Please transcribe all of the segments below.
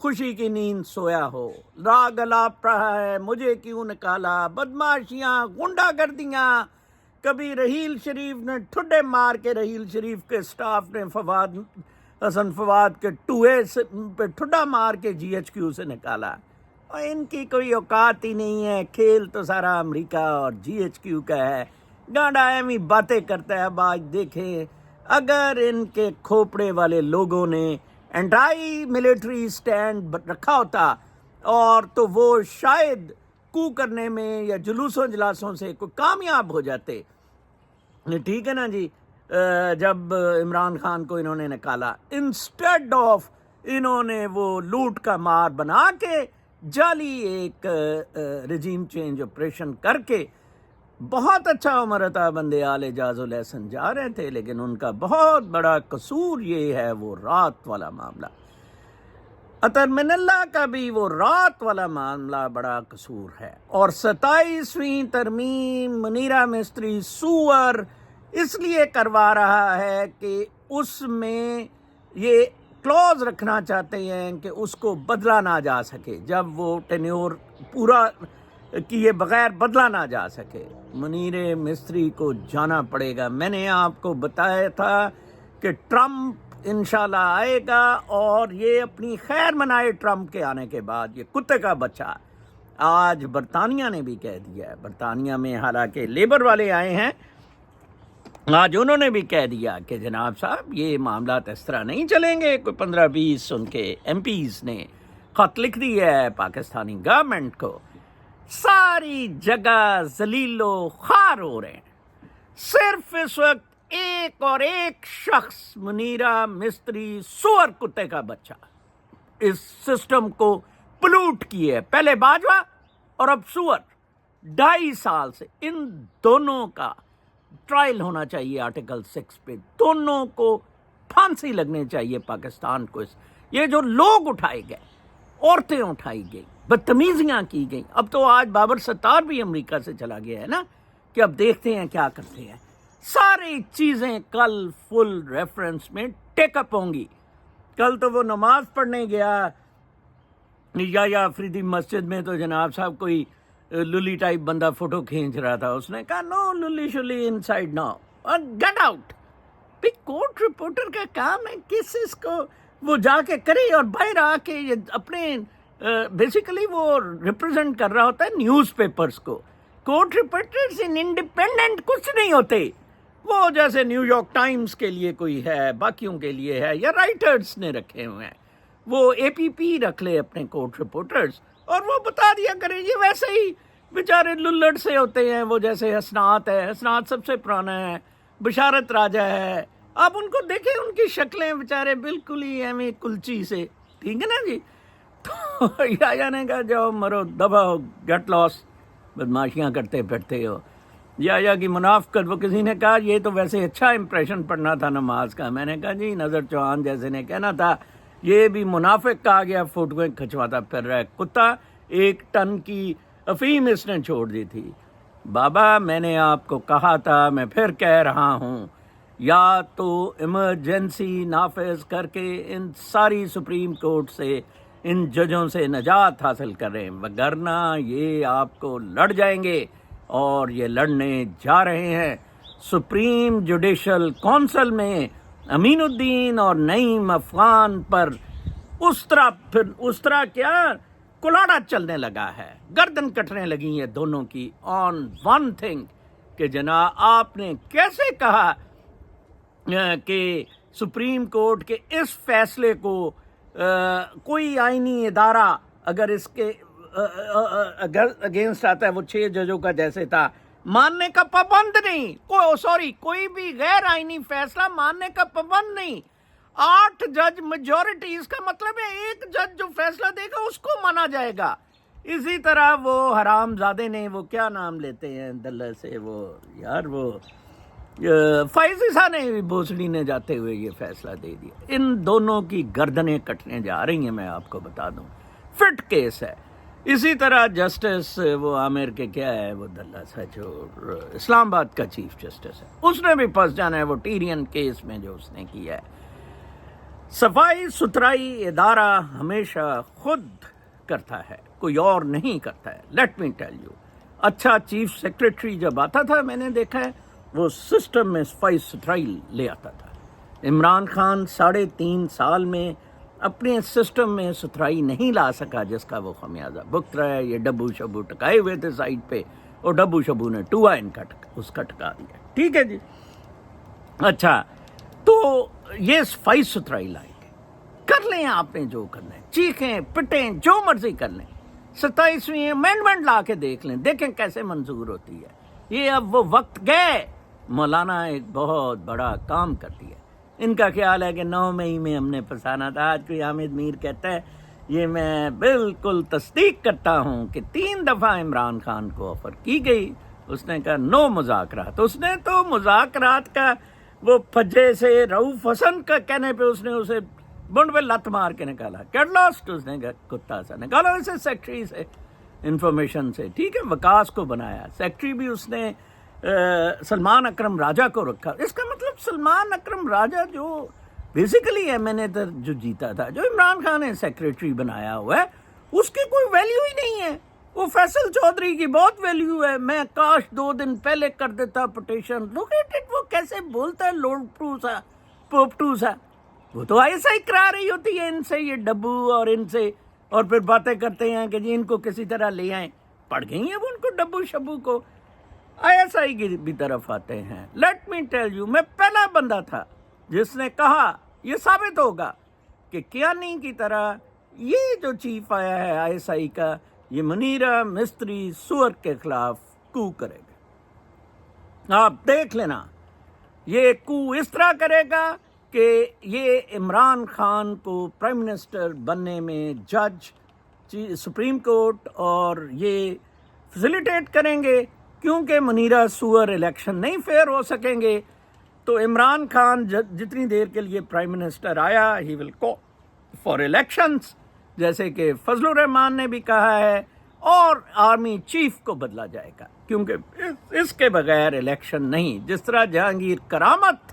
خوشی کی نیند سویا ہو، راگ الاپ رہا ہے مجھے کیوں نکالا، بدماشیاں، غنڈہ گردیاں، کبھی رحیل شریف نے ٹھڈے مار کے رحیل شریف کے سٹاف نے حسن فواد کے ٹوئے پہ ٹھڈا مار کے جی ایچ کیو سے نکالا، اور ان کی کوئی اوقات ہی نہیں ہے، کھیل تو سارا امریکہ اور جی ایچ کیو کا ہے، گانڈا ایمی باتیں کرتا ہے۔ اب آج دیکھیں اگر ان کے کھوپڑے والے لوگوں نے اینٹائی ملٹری سٹینڈ رکھا ہوتا اور تو وہ شاید کو کرنے میں یا جلوسوں جلاسوں سے کوئی کامیاب ہو جاتے۔ ٹھیک ہے نا جی، جب عمران خان کو انہوں نے نکالا، انسٹیڈ آف انہوں نے وہ لوٹ کا مار بنا کے جعلی ایک رجیم چینج آپریشن کر کے بہت اچھا عمر عطا بندے آل اعجاز الاحسن جا رہے تھے، لیکن ان کا بہت بڑا قصور یہ ہے وہ رات والا معاملہ، عطر من اللہ کا بھی وہ رات والا معاملہ بڑا قصور ہے۔ اور 27ویں ترمیم منیرہ مستری سور اس لیے کروا رہا ہے کہ اس میں یہ کلوز رکھنا چاہتے ہیں کہ اس کو بدلا نہ جا سکے، جب وہ ٹینیور پورا کیے بغیر بدلا نہ جا سکے۔ منیر مستری کو جانا پڑے گا۔ میں نے آپ کو بتایا تھا کہ ٹرمپ انشاءاللہ آئے گا اور یہ اپنی خیر منائے ٹرمپ کے آنے کے بعد، یہ کتے کا بچہ آج برطانیہ نے بھی کہہ دیا ہے، برطانیہ میں حالانکہ لیبر والے آئے ہیں، آج انہوں نے بھی کہہ دیا کہ جناب صاحب یہ معاملات اس طرح نہیں چلیں گے۔ کوئی 15-20 ان کے ایم پیز نے خط لکھ دیا ہے پاکستانی گورنمنٹ کو، ساری جگہ ذلیل و خوار ہو رہے ہیں، صرف اس وقت ایک اور ایک شخص منیرہ مستری سور کتے کا بچہ اس سسٹم کو پلوٹ کیے ہے، پہلے باجوہ اور اب سور، 2.5 سال سے ان دونوں کا ٹرائل ہونا چاہیے آرٹیکل 6 پہ، دونوں کو پھانسی لگنے چاہیے پاکستان کو۔ یہ جو لوگ اٹھائے گئے، عورتیں اٹھائی گئی، بدتمیزیاں کی گئیں، اب تو آج بابر ستار بھی امریکہ سے چلا گیا ہے نا، کہ اب دیکھتے ہیں کیا کرتے ہیں۔ ساری چیزیں کل فل ریفرنس میں ٹیک اپ ہوں گی۔ کل تو وہ نماز پڑھنے گیا یا افریدی مسجد میں، تو جناب صاحب کوئی للی ٹائپ بندہ فوٹو کھینچ رہا تھا، اس نے کہا نو للی شلی ان سائڈ نو، اور گیٹ آؤٹ۔ کورٹ رپورٹر کا کام ہے کس اس کو وہ جا کے کرے، اور باہر آ کے یہ اپنے بیسیکلی وہ ریپرزینٹ کر رہا ہوتا ہے نیوز پیپرز کو۔ کورٹ رپورٹرز انڈیپینڈنٹ کچھ نہیں ہوتے، وہ جیسے نیو یارک ٹائمز کے لیے کوئی ہے، باقیوں کے لیے ہے، یا رائٹرز نے رکھے ہوئے ہیں، وہ اے پی پی رکھ لے اپنے کورٹ رپورٹرز، اور وہ بتا دیا کریں۔ یہ ویسے ہی بیچارے للڑ سے ہوتے ہیں، وہ جیسے حسنات ہے، حسنات سب سے پرانا ہے، بشارت راجہ ہے، آپ ان کو دیکھیں، ان کی شکلیں بیچارے بالکل ہی ایویں کلچی سے، ٹھیک ہے نا جی۔ تو یا نے کہا جاؤ مرو دبا ہو، گیٹ لاس، بدماشیاں کرتے پھرتے ہو۔ یا کی منافقت، وہ کسی نے کہا یہ تو ویسے اچھا امپریشن پڑھنا تھا نماز کا، میں نے کہا جی نظر چوہان جیسے نے کہنا تھا یہ بھی منافق کہا گیا، فوٹویں کھنچواتا پھر رہا ہے کتا، 1 ٹن کی افیم اس نے چھوڑ دی تھی۔ بابا میں نے آپ کو کہا تھا، میں پھر کہہ رہا ہوں، یا تو ایمرجنسی نافذ کر کے ان ساری سپریم کورٹ سے، ان ججوں سے نجات حاصل کریں، وگرنہ یہ آپ کو لڑ جائیں گے، اور یہ لڑنے جا رہے ہیں۔ سپریم جوڈیشل کونسل میں امین الدین اور نعیم افغان پر اس طرح کیا کلاڑا چلنے لگا ہے، گردن کٹنے لگی ہیں دونوں کی آن ون تھنگ، کہ جناب آپ نے کیسے کہا کہ سپریم کورٹ کے اس فیصلے کو کوئی آئینی ادارہ اگر اس کے اگینسٹ آتا ہے، وہ 6 ججوں کا جیسے تھا، ماننے کا پابند نہیں، کوئی بھی غیر آئینی فیصلہ ماننے کا پابند نہیں۔ 8 جج میجورٹی، اس کا مطلب ہے 1 جج جو فیصلہ دے گا اس کو مانا جائے گا۔ اسی طرح وہ حرام زادے نے، وہ کیا نام لیتے ہیں دلہ سے، وہ یار وہ فائز عیسیٰ نے بھی، بھوسڑی نے جاتے ہوئے یہ فیصلہ دے دیا۔ ان دونوں کی گردنیں کٹنے جا رہی ہیں، میں آپ کو بتا دوں، فٹ کیس ہے۔ اسی طرح جسٹس وہ عامر کے کیا ہے، وہ دلہ سا جو اسلام آباد کا چیف جسٹس ہے، اس نے بھی پھنس جانا ہے وہ ٹیرین کیس میں جو اس نے کیا ہے۔ صفائی ستھرائی ادارہ ہمیشہ خود کرتا ہے، کوئی اور نہیں کرتا ہے. لیٹ می ٹیل یو، اچھا چیف سیکرٹری جب آتا تھا میں نے دیکھا ہے وہ سسٹم میں صفائی ستھرائی لے آتا تھا. عمران خان 3.5 سال میں اپنے سسٹم میں ستھرائی نہیں لا سکا جس کا وہ خمیازہ بھگت رہا ہے. یہ ڈبو شبو ٹکائے ہوئے تھے سائڈ پہ، اور ڈبو شبو نے ٹوا اس کا ٹکا دیا. ٹھیک ہے جی. اچھا تو یہ صفائی ستھرائی لائیں گے، کر لیں آپ نے جو کرنا ہے، چیخیں پٹیں جو مرضی کر لیں. 27ویں امینڈمنٹ لا کے دیکھ لیں، دیکھیں کیسے منظور ہوتی ہے. یہ اب وہ وقت گئے. مولانا ایک بہت بڑا کام کر دیا. ان کا خیال ہے کہ 9 مئی میں ہم نے پھنسانا تھا. آج کوئی حامد میر کہتا ہے یہ میں بالکل تصدیق کرتا ہوں کہ 3 دفعہ عمران خان کو آفر کی گئی. اس نے کہا نو مذاکرات. اس نے تو مذاکرات کا وہ پھجے سے رؤوف حسن کا کہنے پہ اس نے اسے بنڈ پہ لت مار کے نکالا. گیٹ لاسٹ اس نے کتا سا نکالا اسے سیکٹری سے، انفارمیشن سے. ٹھیک ہے، وکاس کو بنایا سیکٹری بھی اس نے سلمان اکرم راجہ کو رکھا. اس کا مطلب سلمان اکرم راجہ جو بیسیکلی ایم این اے جو جیتا تھا، جو عمران خان نے سیکریٹری بنایا ہوا ہے، اس کی کوئی ویلیو ہی نہیں ہے. وہ فیصل چودھری کی بہت ویلیو ہے. میں کاش 2 دن پہلے کر دیتا پٹیشن. لوک ایٹ اٹ، وہ کیسے بولتا ہے لوڈ پروسا پوپٹو سا. وہ تو ایسا ہی کرا رہی ہوتی ہے ان سے، یہ ڈبو اور ان سے، اور پھر باتیں کرتے ہیں کہ جی ان کو کسی طرح لے آئیں. پڑ گئی ہیں وہ ان کو ڈبو شبو کو. ISI کی بھی طرف آتے ہیں. لیٹ می ٹیل یو، میں پہلا بندہ تھا جس نے کہا یہ ثابت ہوگا کہ کیانی کی طرح یہ جو چیف آیا ہے ISI کا، یہ منیرہ مستری سور کے خلاف کو کرے گا. آپ دیکھ لینا، یہ کو اس طرح کرے گا کہ یہ عمران خان کو پرائم منسٹر بننے میں جج سپریم کورٹ اور یہ فیسیلیٹیٹ کریں گے. کیونکہ منیرہ سور الیکشن نہیں فیئر ہو سکیں گے تو عمران خان جتنی دیر کے لیے پرائم منسٹر آیا ہی ول کال فار الیکشنز، جیسے کہ فضل الرحمان نے بھی کہا ہے، اور آرمی چیف کو بدلا جائے گا کیونکہ اس کے بغیر الیکشن نہیں. جس طرح جہانگیر کرامت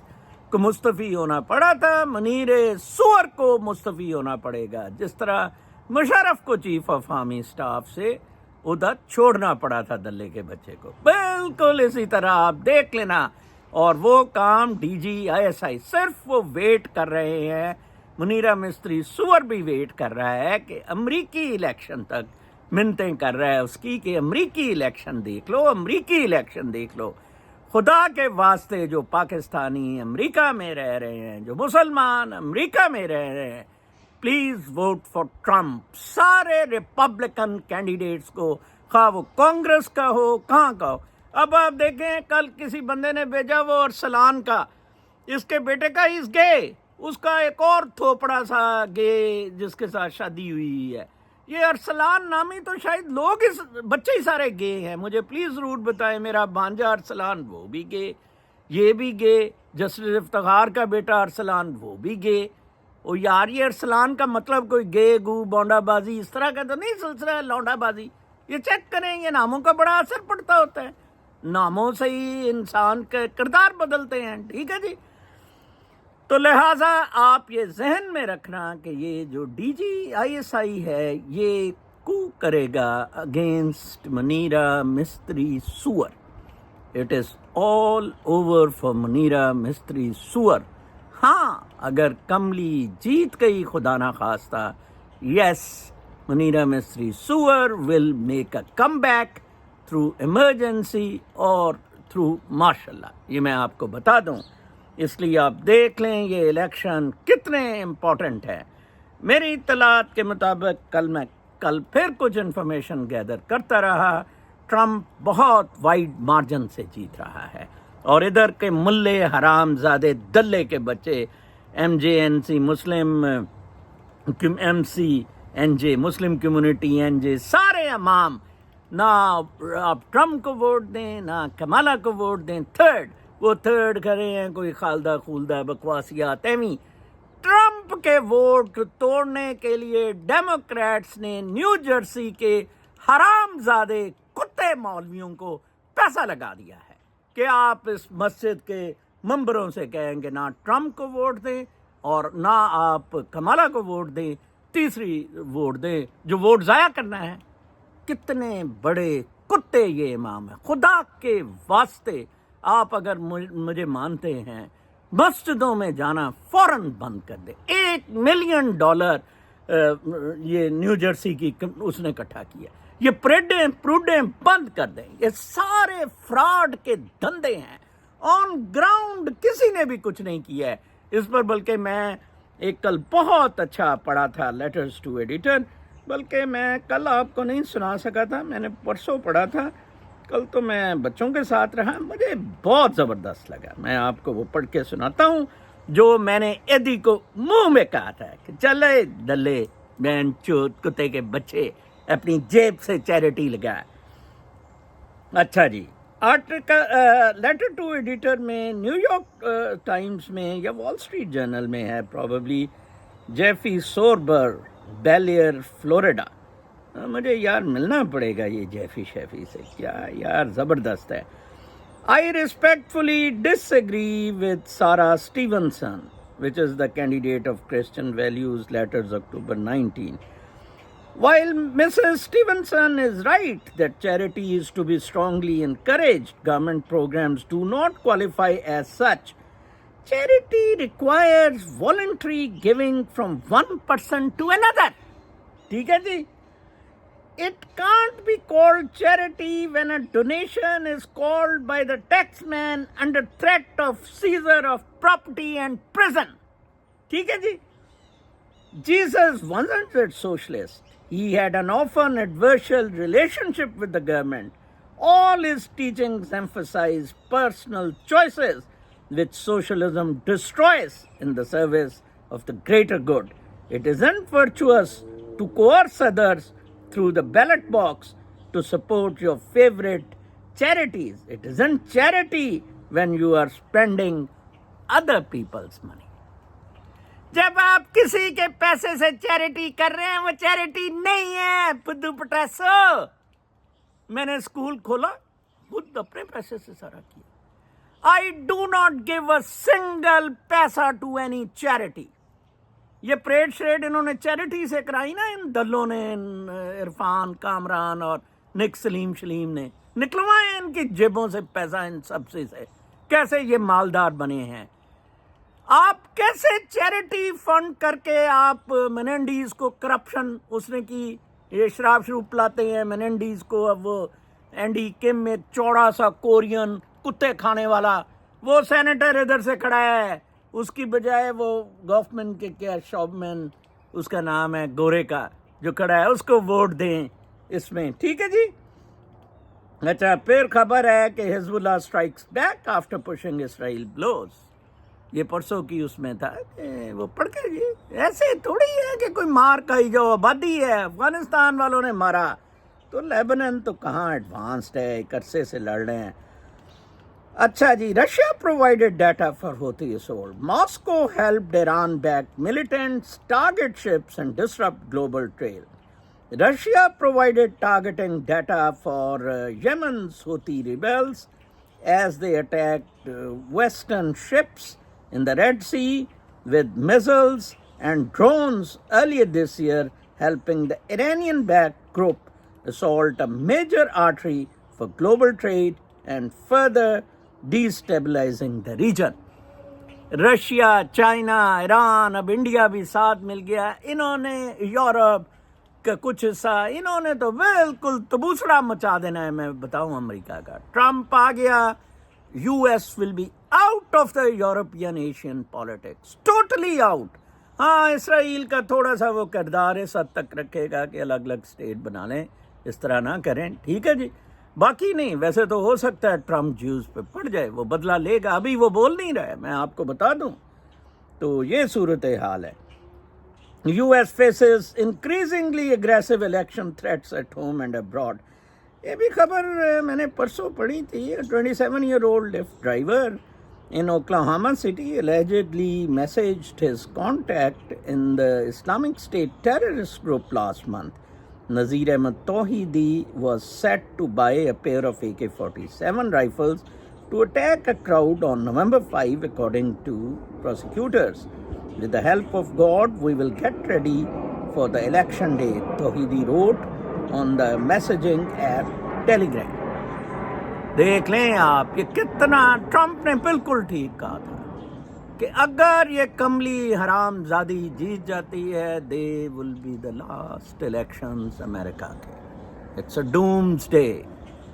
کو مستعفی ہونا پڑا تھا، منیر سور کو مستعفی ہونا پڑے گا. جس طرح مشرف کو چیف آف آرمی اسٹاف سے ادھر چھوڑنا پڑا تھا دلے کے بچے کو، بالکل اسی طرح آپ دیکھ لینا. اور وہ کام DG ISI صرف وہ ویٹ کر رہے ہیں. منیرہ مستری سور بھی ویٹ کر رہا ہے کہ امریکی الیکشن تک منتیں کر رہا ہے اس کی کہ امریکی الیکشن دیکھ لو، امریکی الیکشن دیکھ لو. خدا کے واسطے جو پاکستانی امریکہ میں رہ رہے ہیں، جو مسلمان امریکہ میں رہ رہے ہیں، پلیز ووٹ فار ٹرمپ. سارے ریپبلکن کینڈیڈیٹس کو، خواہ وہ کانگریس کا ہو کہاں کا ہو. اب آپ دیکھیں کل کسی بندے نے بھیجا وہ ارسلان کا، اس کے بیٹے کا از گے، اس کا ایک اور تھوپڑا سا گے جس کے ساتھ شادی ہوئی ہے. یہ ارسلان نامی تو شاید لوگ اس بچے ہی سارے گے ہیں. مجھے پلیز ضرور بتائیں، میرا بھانجا ارسلان وہ بھی گے، یہ بھی گے، جسٹس افتخار کا بیٹا ارسلان وہ بھی گے. اور یار یہ ارسلان کا مطلب کوئی گے گو بونڈا بازی اس طرح کا تو نہیں سلسلہ ہے لونڈا بازی. یہ چیک کریں، یہ ناموں کا بڑا اثر پڑتا ہوتا ہے. ناموں سے ہی انسان کے کردار بدلتے ہیں. ٹھیک ہے جی. تو لہٰذا آپ یہ ذہن میں رکھنا کہ یہ جو DG ISI ہے یہ کو کرے گا اگینسٹ منیرہ مستری سور. It is all over for Munira Mistry سور. ہاں اگر کملی جیت گئی خدا نہ خواستہ، یس، منیرہ مستری سور will make a come back through emergency اور تھرو مارشل لا. یہ میں آپ کو بتا دوں، اس لیے آپ دیکھ لیں یہ الیکشن کتنے امپورٹنٹ ہے. میری اطلاعات کے مطابق کل پھر کچھ انفارمیشن گیدر کرتا رہا، ٹرمپ بہت وائڈ مارجن سے جیت رہا ہے. اور ادھر کے ملے حرام زادے دلے کے بچے MJNC مسلم MC NJ مسلم کمیونٹی NJ سارے امام، نہ آپ ٹرمپ کو ووٹ دیں نہ کمالہ کو ووٹ دیں. وہ تھرڈ کرے ہیں کوئی خالدہ خولدہ بکواسیات ایویں. ٹرمپ کے ووٹ توڑنے کے لیے ڈیموکریٹس نے نیو جرسی کے حرام زادے کتے مولویوں کو پیسہ لگا دیا ہے کہ آپ اس مسجد کے ممبروں سے کہیں گے نہ ٹرمپ کو ووٹ دیں اور نہ آپ کمالہ کو ووٹ دیں، تیسری ووٹ دیں جو ووٹ ضائع کرنا ہے. کتنے بڑے کتے یہ امام ہیں. خدا کے واسطے آپ اگر مجھے مانتے ہیں، مسجدوں میں جانا فوراً بند کر دیں. $1 ملین یہ نیو جرسی کی اس نے اکٹھا کیا. یہ پروڈیں بند کر دیں. یہ سارے فراڈ کے دھندے ہیں. آن گراؤنڈ کسی نے بھی کچھ نہیں کیا ہے اس پر. بلکہ میں ایک کل بہت اچھا پڑھا تھا لیٹرز ٹو ایڈیٹر، بلکہ میں کل آپ کو نہیں سنا سکا تھا، میں نے پرسوں پڑھا تھا. کل تو میں بچوں کے ساتھ رہا، مجھے بہت زبردست لگا. میں آپ کو وہ پڑھ کے سناتا ہوں جو میں نے ایدی کو منہ میں کہا تھا کہ چلے دلے بہن چوت کتے کے بچے اپنی جیب سے چیریٹی لگا. اچھا جی، لیٹر ٹو ایڈیٹر میں نیو یارک ٹائمز میں یا وال اسٹریٹ جرنل میں ہے پروبیبلی. جیفی سوربر، بیلیئر، فلوریڈا. مجھے یار ملنا پڑے گا یہ جیفی شیفی سے، کیا یار زبردست ہے. I respectfully disagree with Sarah Stevenson, which is the candidate of Christian Values Letters October 19. While Mrs. Stevenson is right that charity is to be strongly encouraged, government programs do not qualify as such. Charity requires voluntary giving from one person to another. ٹھیک ہے جی. It can't be called charity when a donation is called by the taxman under threat of seizure of property and prison. ٹھیک ہے جی. Jesus wasn't a socialist. He had an often adversarial relationship with the government. All his teachings emphasize personal choices, which socialism destroys in the service of the greater good. It isn't virtuous to coerce others through the ballot box to support your favorite charities. It isn't charity when you are spending other people's money. جب آپ کسی کے پیسے سے charity کر رہے ہیں وہ چیریٹی نہیں ہے بدو پٹاسو. میں نے اسکول کھولا خود اپنے پیسے سے سارا کیا. I do not give a single پیسہ to any charity. یہ پریڈ شریڈ انہوں نے چیریٹی سے کرائی نا، ان دلوں نے، عرفان کامران اور نک سلیم شلیم نے نکلوائے ان کی جیبوں سے پیسہ ان سب سے. کیسے یہ مالدار بنے ہیں. آپ کیسے چیریٹی فنڈ کر کے آپ میننڈیز کو کرپشن اس نے کی، یہ شراب شروب پلاتے ہیں میننڈیز کو. اب وہ اینڈی کم ایک چوڑا سا کورین کتے کھانے والا وہ سینیٹر ادھر سے کھڑا ہے، اس کی بجائے وہ گورنمنٹ کے کیا شوبمین اس کا نام ہے گورے کا جو کھڑا ہے، اس کو ووٹ دیں اس میں. ٹھیک ہے جی. اچھا، پھر خبر ہے کہ حزب اللہ اسٹرائکس بیک آفٹر پشنگ اسرائیل بلوز. یہ پرسوں کی اس میں تھا کہ وہ پڑھ کے جی ایسے تھوڑی ہے کہ کوئی مار کھائی جو آبادی ہے. افغانستان والوں نے مارا تو لیبنن تو کہاں ایڈوانسڈ ہے، ایک عرصے سے لڑ رہے ہیں. اچھا جی، رشیا پرووائڈیڈ ڈیٹا فار ہوتی assault. Moscow helped Iran back militants, target ships and disrupt global trade. Russia provided targeting data for Yemen's Houthi rebels as they attacked Western ships in the Red Sea with missiles and drones earlier this year, helping the Iranian-backed group assault a major artery for global trade and further destabilizing the region. Russia, China, Iran, اب India بھی ساتھ مل گیا. انہوں نے Europe کا کچھ حصہ انہوں نے تو بالکل تبوسڑا مچا دینا ہے. میں بتاؤں امریکہ کا ٹرمپ آ گیا، U S will be out of the European Asian politics, totally out. ہاں، اسرائیل کا تھوڑا سا وہ کردار اس حد تک رکھے گا کہ الگ الگ اسٹیٹ بنا لیں، اس طرح نہ کریں. ٹھیک ہے جی. باقی نہیں. ویسے تو ہو سکتا ہے ٹرمپ جیوز پہ پڑ جائے، وہ بدلہ لے گا. ابھی وہ بول نہیں رہا ہے، میں آپ کو بتا دوں. تو یہ صورت حال ہے. U S faces increasingly aggressive election threats at home and abroad. یہ بھی خبر میں نے پرسوں پڑھی تھی. 27-year-old Lyft driver in Oklahoma City allegedly messaged his contact in the Islamic State terrorist group last month. Nazir Ahmed Tauhidi was set to buy a pair of AK-47 rifles to attack a crowd on November 5, according to prosecutors. With the help of God, we will get ready for the election day, Tawhidi wrote on the messaging app Telegram. دیکھ لیں آپ کہ کتنا Trump نے بالکل ٹھیک کہا تھا کہ اگر یہ کملی حرام زادی جیت جاتی ہے they will be the last elections امریکہ کے. It's a doomsday.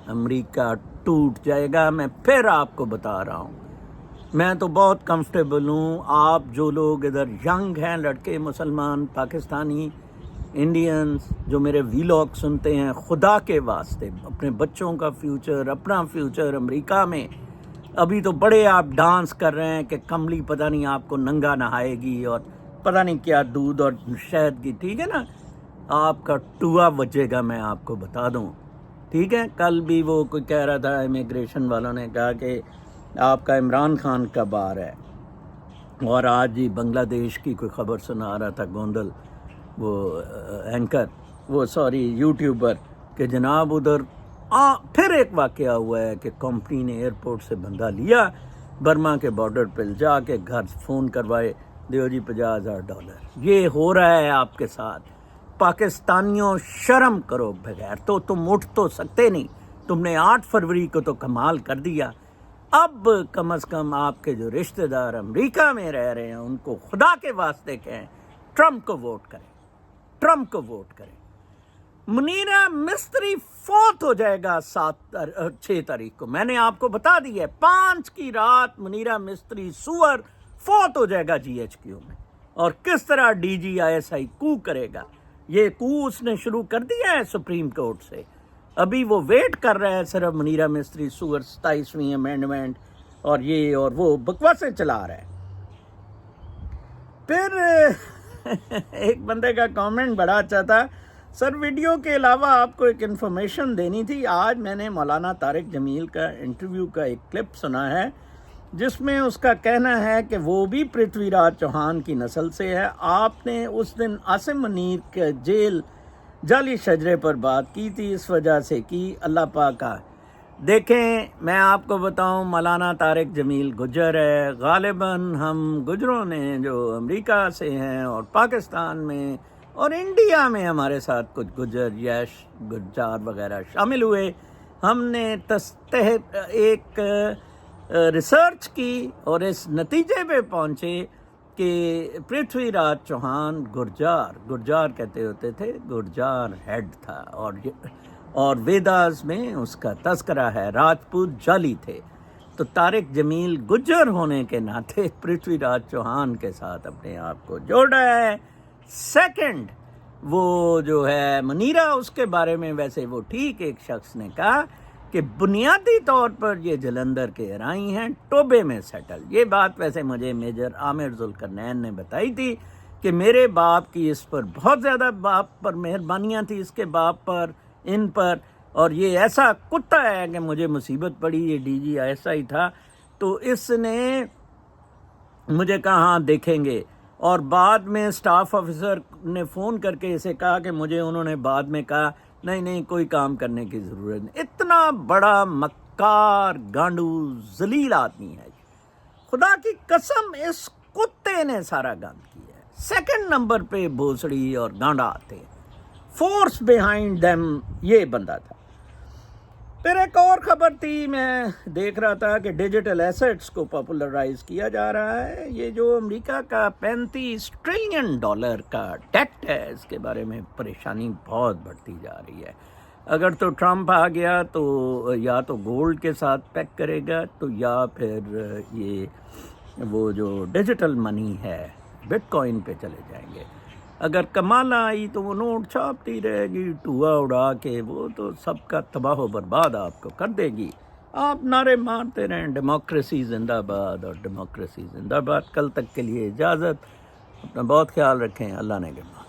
امریکہ ٹوٹ جائے گا. میں پھر آپ کو بتا رہا ہوں, میں تو بہت کمفرٹیبل ہوں. آپ جو لوگ ادھر ینگ ہیں, لڑکے مسلمان پاکستانی انڈینز جو میرے ویلاگ سنتے ہیں, خدا کے واسطے اپنے بچوں کا فیوچر, اپنا فیوچر امریکہ میں, ابھی تو بڑے آپ ڈانس کر رہے ہیں کہ کملی پتہ نہیں آپ کو ننگا نہائے گی اور پتہ نہیں کیا دودھ اور شہد کی. ٹھیک ہے نا, آپ کا ٹوا بچے گا, میں آپ کو بتا دوں. ٹھیک ہے, کل بھی وہ کوئی کہہ رہا تھا, امیگریشن والوں نے کہا کہ آپ کا عمران خان کب آ رہا ہے, اور آج ہی بنگلہ دیش کی کوئی خبر سنا رہا تھا گوندل, وہ اینکر, وہ سوری یوٹیوبر, کہ جناب ادھر پھر ایک واقعہ ہوا ہے کہ کمپنی نے ایئرپورٹ سے بندہ لیا, برما کے بارڈر پہ جا کے گھر فون کروائے, دیو جی $50,000. یہ ہو رہا ہے آپ کے ساتھ. پاکستانیوں شرم کرو, بغیر تو تم اٹھ تو سکتے نہیں. تم نے 8 فروری کو تو کمال کر دیا. اب کم از کم آپ کے جو رشتہ دار امریکہ میں رہ رہے ہیں ان کو خدا کے واسطے کہیں ٹرمپ کو ووٹ کریں, ٹرمپ کو ووٹ کریں. منیرہ مستری فوت ہو جائے گا 6 تاریخ کو. میں نے آپ کو بتا دی ہے, 5 کی رات منیرہ مستری سور فوت ہو جائے گا GHQ میں. اور کس طرح DGISI کو کرے گا, یہ کو اس نے شروع کر دیا ہے سپریم کورٹ سے. ابھی وہ ویٹ کر رہا ہے صرف منیرہ مستری سور 27ویں امینڈمنٹ اور یہ اور وہ بکواسیں چلا رہا ہے. پھر ایک بندے کا کامنٹ بڑا اچھا تھا, سر ویڈیو کے علاوہ آپ کو ایک انفارمیشن دینی تھی. آج میں نے مولانا طارق جمیل کا انٹرویو کا ایک کلپ سنا ہے جس میں اس کا کہنا ہے کہ وہ بھی پرتھوی راج چوہان کی نسل سے ہے. آپ نے اس دن عاصم منیر کے جیل جعلی شجرے پر بات کی تھی, اس وجہ سے کی. اللہ پاک کا دیکھیں, میں آپ کو بتاؤں, مولانا طارق جمیل گجر ہے. غالباً ہم گجروں نے جو امریکہ سے ہیں اور پاکستان میں اور انڈیا میں ہمارے ساتھ کچھ گجر یش گجار وغیرہ شامل ہوئے. ہم نے تحت ایک ریسرچ کی اور اس نتیجے پہ پہنچے کہ پرتھوی راج چوہان گرجار کہتے ہوتے تھے, گرجار ہیڈ تھا, اور ویداز میں اس کا تذکرہ ہے. راجپوت جعلی تھے. تو طارق جمیل گجر ہونے کے ناطے پرتھوی راج چوہان کے ساتھ اپنے آپ کو جوڑا ہے. سیکنڈ, وہ جو ہے منیرہ, اس کے بارے میں ویسے وہ ٹھیک, ایک شخص نے کہا کہ بنیادی طور پر یہ جلندھر کے ارائی ہیں, ٹوبے میں سیٹل. یہ بات ویسے مجھے میجر عامر ذوالقرنین نے بتائی تھی کہ میرے باپ کی اس پر بہت زیادہ باپ پر مہربانیاں تھی, اس کے باپ پر, ان پر, اور یہ ایسا کتا ہے کہ مجھے مصیبت پڑی. یہ DGISI تھا تو اس نے مجھے کہا ہاں دیکھیں گے, اور بعد میں سٹاف آفیسر نے فون کر کے اسے کہا کہ مجھے انہوں نے بعد میں کہا نہیں کوئی کام کرنے کی ضرورت نہیں. اتنا بڑا مکار گانڈو ذلیل آدمی ہے. خدا کی قسم اس کتے نے سارا گند کیا ہے. سیکنڈ نمبر پہ بھوسڑی اور گانڈا آتے ہیں. فورس بیہائنڈ دیم یہ بندہ تھا. پھر ایک اور خبر تھی, میں دیکھ رہا تھا کہ ڈیجیٹل ایسٹس کو پاپولرائز کیا جا رہا ہے. یہ جو امریکہ کا $35 ٹریلین کا ڈیٹ ہے, اس کے بارے میں پریشانی بہت بڑھتی جا رہی ہے. اگر تو ٹرمپ آ گیا تو یا تو گولڈ کے ساتھ پیک کرے گا, تو یا پھر یہ وہ جو ڈیجیٹل منی ہے بٹ کوائن پہ چلے جائیں گے. اگر کمالہ آئی تو وہ نوٹ چھاپتی رہے گی ٹوا اڑا کے, وہ تو سب کا تباہ و برباد آپ کو کر دے گی. آپ نعرے مارتے رہیں ڈیموکریسی زندہ باد اور ڈیموکریسی زندہ باد. کل تک کے لیے اجازت, اپنا بہت خیال رکھیں. اللہ نے کے بعد.